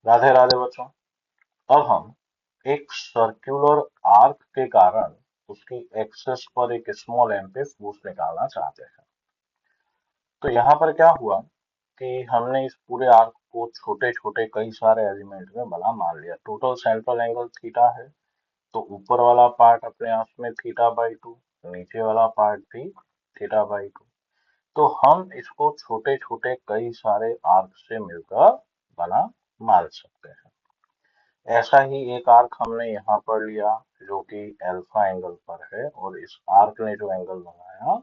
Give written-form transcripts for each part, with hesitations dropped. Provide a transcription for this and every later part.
राधे राधे बच्चों। अब हम एक सर्कुलर आर्क के कारण उसकी एक्सेस पर एक स्मॉल एम पे फोर्स निकालना चाहते हैं। तो यहाँ पर क्या हुआ कि हमने इस पूरे आर्क को छोटे छोटे कई सारे एलिमेंट में बना मान लिया। टोटल सेंट्रल एंगल थीटा है, तो ऊपर वाला पार्ट अपने आप में थीटा बाई टू, नीचे वाला पार्ट भी थीटा बाई टू। तो हम इसको छोटे छोटे कई सारे आर्क से मिलकर बना मान सकते हैं। ऐसा ही एक आर्क हमने यहाँ पर लिया जो कि अल्फा एंगल पर है, और इस आर्क ने जो एंगल बनाया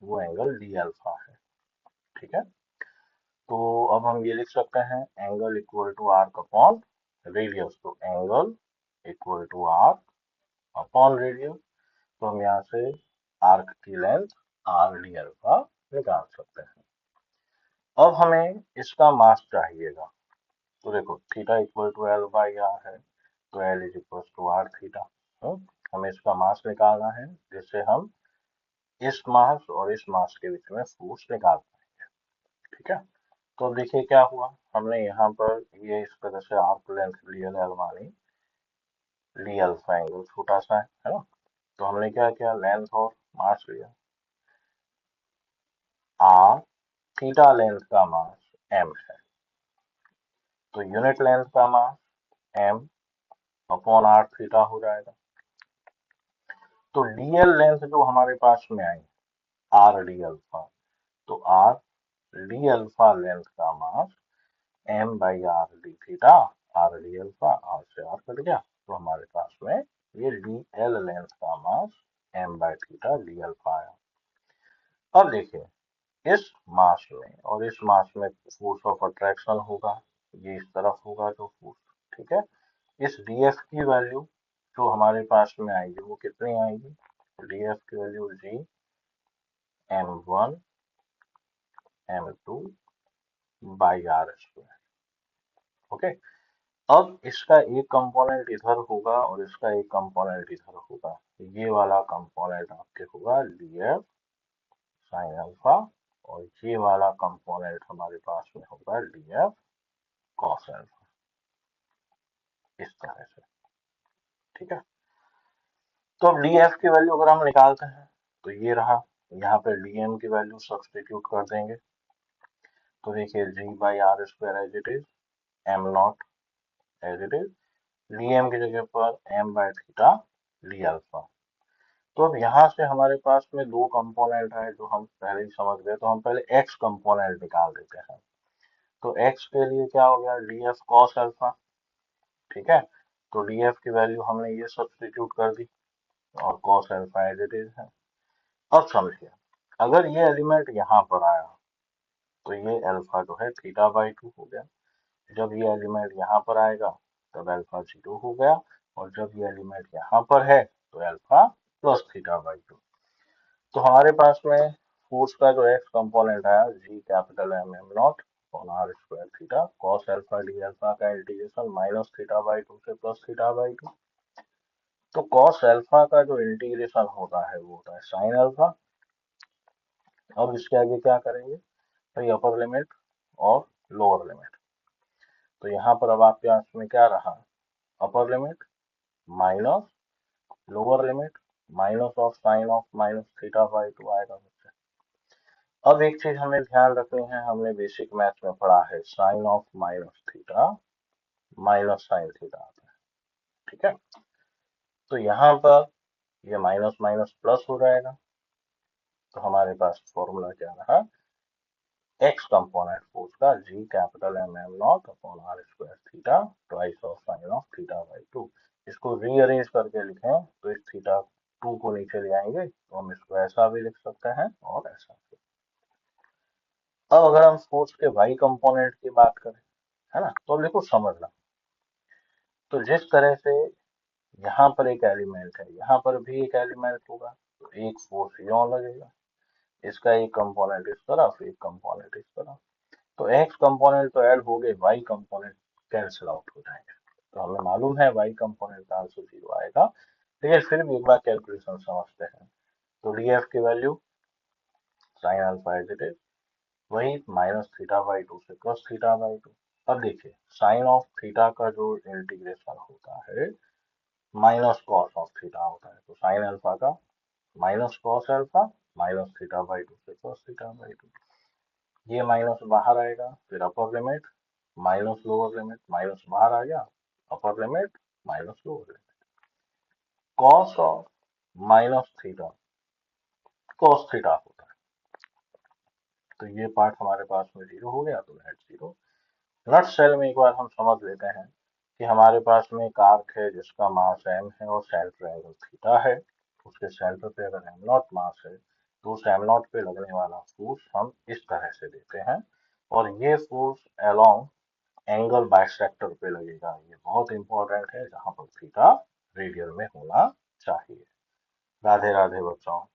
वो एंगल डी अल्फा है। ठीक है, तो अब हम ये लिख सकते हैं angle equal to arc upon radius. तो angle equal to arc upon radius. तो हम यहाँ से आर्क की लेंथ आर डी अल्फा निकाल सकते हैं। अब हमें इसका मास चाहिएगा। तो देखो theta equal to L by R है, तो L is equal to R theta. हमें इसका मास निकालना है, जिससे हम इस मास और इस मास के बीच में फोर्स निकाल पाएंगे। ठीक है, तो अब देखिए क्या हुआ। हमने यहाँ पर ये इस तरह से आर्क लेंथ डी एल मानी, डी अल्फा एंगल छोटा सा है ना। तो हमने क्या किया, लेंथ और मास लिया। आर थीटा लेंथ का मास एम है, तो यूनिट लेंथ का mass M upon R theta हो जाएगा। तो डीएल लेंथ जो हमारे पास में आई आर डी अल्फा, तो आर डी अल्फा लेंथ का mass M by R D theta. R D alpha, R से आर कट गया, तो हमारे पास में ये डी एल लेंथ का mass M by theta D alpha आया। अब देखिए इस मास में और इस मास में फोर्स ऑफ अट्रैक्शन होगा, ये इस तरफ होगा जो फोर्स। ठीक है, इस डीएफ की वैल्यू जो हमारे पास में आएगी वो कितनी आएगी, डीएफ की value G M one M two by R square. Okay, अब इसका एक कंपोनेंट इधर होगा और इसका एक कंपोनेंट इधर होगा। ये वाला कंपोनेंट आपके होगा डीएफ साइन अल्फा, और ये वाला कंपोनेंट हमारे पास में होगा डीएफ कॉस अल्फा, इस तरह से। ठीक है, तो अब डीएफ की वैल्यू अगर हम निकालते हैं तो ये रहा। यहाँ पे डीएम की वैल्यू सब्स्टिट्यूट कर देंगे, तो देखिए G by R square as it is, M naught as it is, DM की जगह पर M by theta D alpha. तो अब यहाँ से हमारे पास में दो कंपोनेंट है जो हम पहले ही समझ गए, तो हम पहले एक्स कंपोनेंट निकाल देते हैं। तो एक्स के लिए क्या हो गया, डी एफ कॉस अल्फा। ठीक है, तो डी एफ की वैल्यू हमने ये सब्स्टिट्यूट कर दी, और cos alpha as it is है। अब समझिए, अगर ये एलिमेंट यहाँ पर आया तो ये अल्फा जो है थीटा बाई टू हो गया। जब ये एलिमेंट यहाँ पर आएगा तब अल्फा जीरो हो गया, और जब ये एलिमेंट यहाँ पर है तो alpha plus theta by two. तो हमारे पास में फोर्स का जो एक्स कंपोनेंट आया G capital M M naught और R square theta cos alpha D alpha का integration minus theta by two से प्लस थीटा बाई टू। तो कॉस अल्फा का जो इंटीग्रेशन होता है वो होता है साइन अल्फा। अब इसके आगे क्या करेंगे भाई, अपर लिमिट और लोअर लिमिट। तो यहाँ पर अब आपके पास में क्या रहा, upper limit minus lower limit minus of sine of minus theta by to आएगा बच्चे। अब एक चीज हमें ध्यान रखनी है, हमने बेसिक मैथ में पढ़ा है sine of minus theta minus sine theta आता है। ठीक है, तो यहाँ पर ये माइनस माइनस प्लस हो जाएगा। तो हमारे पास फॉर्मूला क्या रहा, एक्स कंपोनेंट फोर्स का G capital M M naught upon R square theta twice of sine of theta by two. इसको रीअरेंज करके लिखें तो इस थीटा टू को नीचे ले आएंगे, तो हम इसको ऐसा भी लिख सकते हैं और ऐसा भी। अब अगर हम फोर्स के वाई कंपोनेंट की बात करें, है ना, तो अब देखो समझना। तो जिस तरह से यहाँ पर एक एलिमेंट है, यहाँ पर भी एक एलिमेंट होगा, तो एक फोर्स यहाँ लगेगा। इसका एक कंपोनेंट इस तरफ, एक कंपोनेंट इस तरफ। तो एक्स कंपोनेंट तो ऐड हो गए, वाई कंपोनेंट कैंसिल आउट हो जाएंगे। तो हमें मालूम है वाई कंपोनेंट का आंसर जीरो आएगा, लेकिन फिर भी एक बार कैलकुलेशन समझते हैं। तो डी एफ की value sine alpha as it is, वही माइनस थीटा बाई टू से प्लस थीटा बाई टू। अब देखिए साइन ऑफ थीटा का जो इंटीग्रेशन होता है माइनस कॉस ऑफ थीटा होता है, तो साइन अल्फा का minus cos alpha minus theta by two से कॉस थीटा बाई टू, ये माइनस बाहर आएगा, फिर upper limit minus lower limit, minus बाहर आ गया, upper limit minus lower limit, cos of minus theta cos theta होता है। तो ये पार्ट हमारे पास में जीरो हो गया, तो नेट जीरो। नट शेल में एक बार हम समझ लेते हैं कि हमारे पास में एक आर्क है जिसका मास m है और सेंटर एंगल थीटा है। उसके सेंटर पे अगर m नॉट मास है तो उस m नॉट पे लगने वाला फोर्स हम इस तरह से देते हैं, और ये फोर्स अलोंग एंगल बाइसेक्टर पे लगेगा। ये बहुत इंपॉर्टेंट है, जहां पर थीटा रेडियल में होना चाहिए। राधे राधे बच्चों।